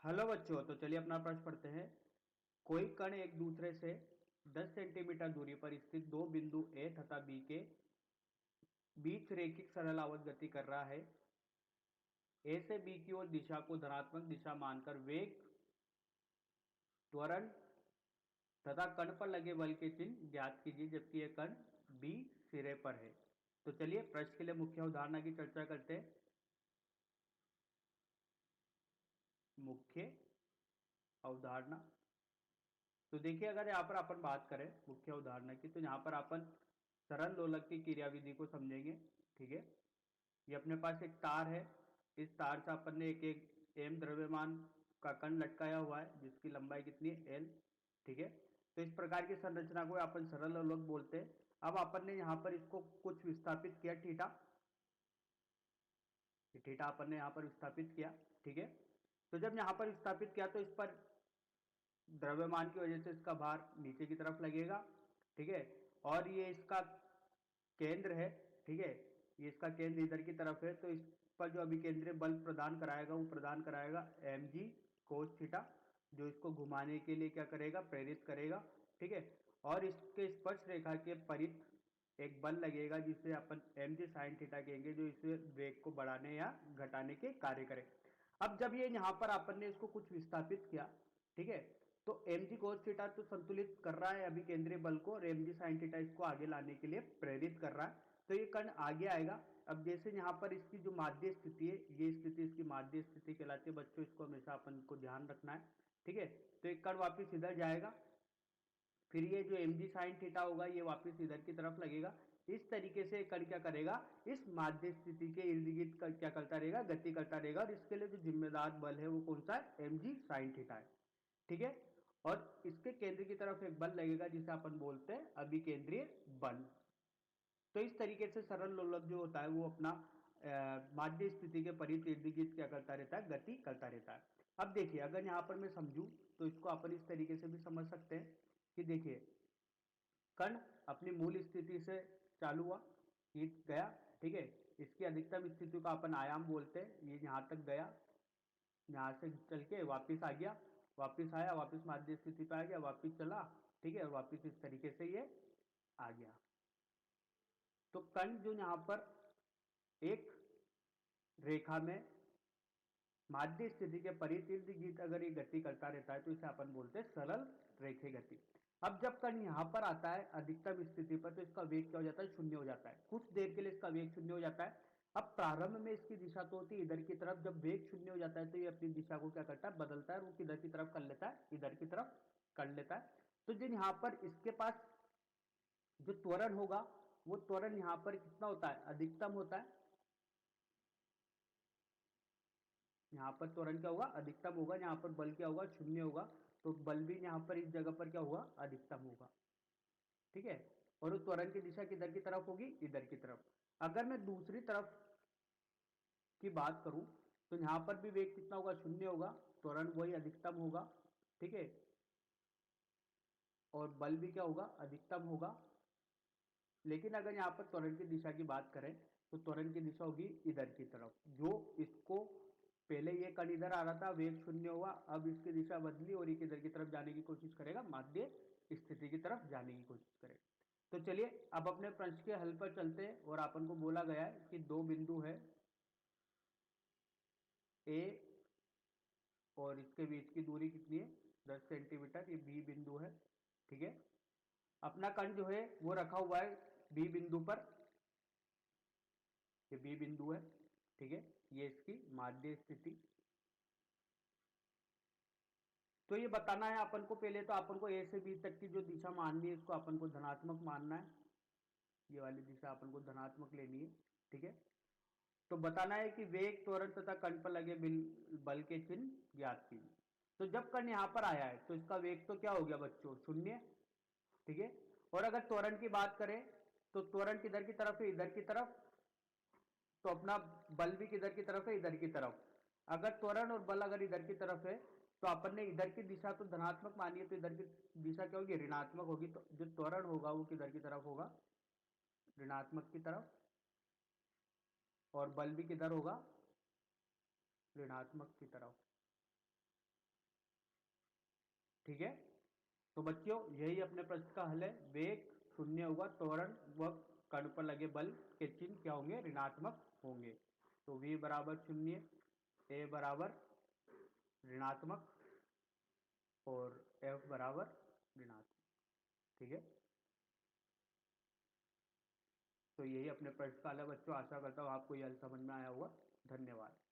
Hello बच्चों, तो चलिए अपना प्रश्न पढ़ते हैं। कोई कण एक दूसरे से 10 सेंटीमीटर दूरी पर स्थित दो बिंदु ए तथा बी के बीच रैखिक सरल आवत गति कर रहा है। ए से बी की ओर दिशा को धनात्मक दिशा मानकर वेग, त्वरण तथा कण पर लगे बल के चिन्ह ज्ञात कीजिए, जबकि यह कण बी सिरे पर है। तो चलिए प्रश्न के लिए मुख्य उदाहरण की चर्चा करते हैं। मुख्य अवधारणा। तो देखिए, अगर यहाँ पर अपन बात करें मुख्य उदाहरण की, तो यहाँ पर अपन सरल लोलक की क्रियाविधि को समझेंगे। ठीक है, ये अपने पास एक तार है। इस तार से अपन ने एक एक एम द्रव्यमान का कण लटकाया हुआ है, जिसकी लंबाई कितनी है, एल। ठीक है, तो इस प्रकार की संरचना को अपन सरल लोलक बोलते हैं। अब अपन ने यहाँ पर इसको कुछ विस्थापित किया, थीटा। थीटा अपन ने यहाँ पर विस्थापित किया। ठीक है, तो जब यहाँ पर विस्थापित किया तो इस पर द्रव्यमान की वजह से इसका भार नीचे की तरफ लगेगा। ठीक है, और ये इसका केंद्र है। ठीक है, ये इसका केंद्र इधर की तरफ है, तो इस पर जो अभिकेंद्रीय बल प्रदान कराएगा वो प्रदान कराएगा एम जी कोस थीटा, जो इसको घुमाने के लिए क्या करेगा, प्रेरित करेगा। ठीक है, और इसके स्पर्श रेखा के परित एक बल लगेगा जिसे अपन एम जी साइन थीटा कहेंगे, जो इस वेग को बढ़ाने या घटाने के कार्य करे। अब जब ये यहाँ पर अपन ने इसको कुछ विस्थापित किया, ठीक है, तो एम जी कोस थीटा तो संतुलित कर रहा है अभी केंद्रीय बल को, और एम जी साइन थीटा इसको आगे लाने के लिए प्रेरित कर रहा है। तो ये कण आगे आएगा। अब जैसे यहाँ पर इसकी जो माध्य स्थिति है, ये स्थिति इसकी माध्य स्थिति कहलाती है बच्चों, इसको हमेशा अपन को ध्यान रखना है। ठीक है, तो एक कण वापिस इधर जाएगा, फिर ये जो एम जी साइन थीटा होगा ये वापस इधर की तरफ लगेगा। इस तरीके से कण क्या करेगा, इस माध्य स्थिति के इर्द गिर्द क्या करता रहेगा, गति करता रहेगा, और इसके लिए जो जिम्मेदार बल है वो कौन सा है, एम जी साइन थीटा है। ठीक है, और इसके केंद्र की तरफ एक बल लगेगा जिसे अपन बोलते हैं अभिकेंद्रीय बल। तो इस तरीके से सरल लोलक जो होता है वो अपना माध्य स्थिति के परित इर्द गिर्द क्या करता रहता है, गति करता रहता है। अब देखिए, अगर यहां पर मैं समझूं तो इसको अपन इस तरीके से भी समझ सकते हैं कि देखिए, कण अपनी मूल स्थिति से चालू हुआ, ये गया। ठीक है, इसकी अधिकतम स्थिति का अपन आयाम बोलते हैं, ये यहां तक गया, यहां से चल के वापिस आ गया, वापिस आया, वापिस माध्य स्थिति पे आ गया, वापिस चला। ठीक है, और वापिस इस तरीके से ये आ गया। तो कण जो यहां पर एक रेखा में माध्य स्थिति के परित इर्द गिर्द अगर ये गति करता रहता है तो इसे अपन बोलते हैं सरल रेखीय गति। अब जब कण यहां पर आता है अधिकतम स्थिति पर, तो इसका वेग क्या हो जाता है, शून्य हो जाता है। कुछ देर के लिए इसका वेग शून्य हो जाता है। अब प्रारंभ में इसकी दिशा तो होती है इधर की तरफ, जब वेग शून्य हो जाता है तो ये अपनी दिशा को क्या करता है, बदलता है, और वो किधर की तरफ कर लेता है, इधर की तरफ कर लेता है। तो जिन यहां पर इसके पास जो त्वरण होगा, वो त्वरण यहां पर कितना होता है, अधिकतम होता है। यहाँ पर त्वरण क्या होगा, अधिकतम होगा। यहाँ पर बल क्या होगा, शून्य होगा। तो बल भी यहाँ पर इस जगह पर क्या होगा, अधिकतम होगा। ठीक है, और उस त्वरण की दिशा किधर की तरफ होगी, इधर की तरफ। अगर मैं दूसरी तरफ की बात करूं तो यहाँ पर भी वेग कितना होगा, शून्य होगा, त्वरण वही अधिकतम होगा। ठीक है, और बल भी क्या होगा, अधिकतम होगा। लेकिन अगर यहाँ पर त्वरण की दिशा की बात करें तो त्वरण की दिशा होगी इधर की तरफ। जो इसको पहले ये कण इधर आ रहा था, वेग शून्य हुआ, अब इसकी दिशा बदली और ये किधर की तरफ जाने की कोशिश करेगा, माध्य स्थिति की तरफ जाने की कोशिश करेगा। तो चलिए अब अपने प्रश्न के हल पर चलते हैं। और अपन को बोला गया है कि दो बिंदु है ए, और इसके बीच की दूरी कितनी है, 10 सेंटीमीटर, ये बी बिंदु है। ठीक है, अपना कण जो है वो रखा हुआ है बी बिंदु पर, ये बी बिंदु है। ठीक है, ये इसकी माध्य स्थिति। तो ये बताना है अपन को, पहले तो अपन को ए से बी तक की जो दिशा माननी है इसको अपन को धनात्मक मानना है। ये वाली दिशा अपन को धनात्मक लेनी है। ठीक है, तो बताना है कि वेग, त्वरण तथा कण पर लगे बल के चिन्ह ज्ञात कीजिए। तो जब कण यहां पर आया है तो इसका वेग तो क्या हो गया बच्चों, शून्य। ठीक है, और अगर त्वरण की बात करें तो त्वरण किधर की तरफ है, इधर की तरफ। तो अपना बल भी किधर की तरफ है, इधर की तरफ। अगर त्वरण और बल अगर इधर की तरफ है तो अपन ने इधर की दिशा तो धनात्मक मानी है, तो इधर की दिशा क्या होगी, ऋणात्मक होगी। तो जो त्वरण होगा वो किधर की तरफ होगा, ऋणात्मक की तरफ, और बल भी किधर होगा, ऋणात्मक की तरफ। ठीक है। तो बच्चों यही अपने प्रश्न का हल है। वेग शून्य होगा, त्वरण व कण पर लगे बल के चिन्ह क्या होंगे, ऋणात्मक होंगे। तो v बराबर शून्य, a बराबर ऋणात्मक और f बराबर ऋणात्मक। ठीक है। तो यही अपने प्रश्न का हल है बच्चों। आशा करता हूँ आपको यह हल समझ में आया होगा। धन्यवाद।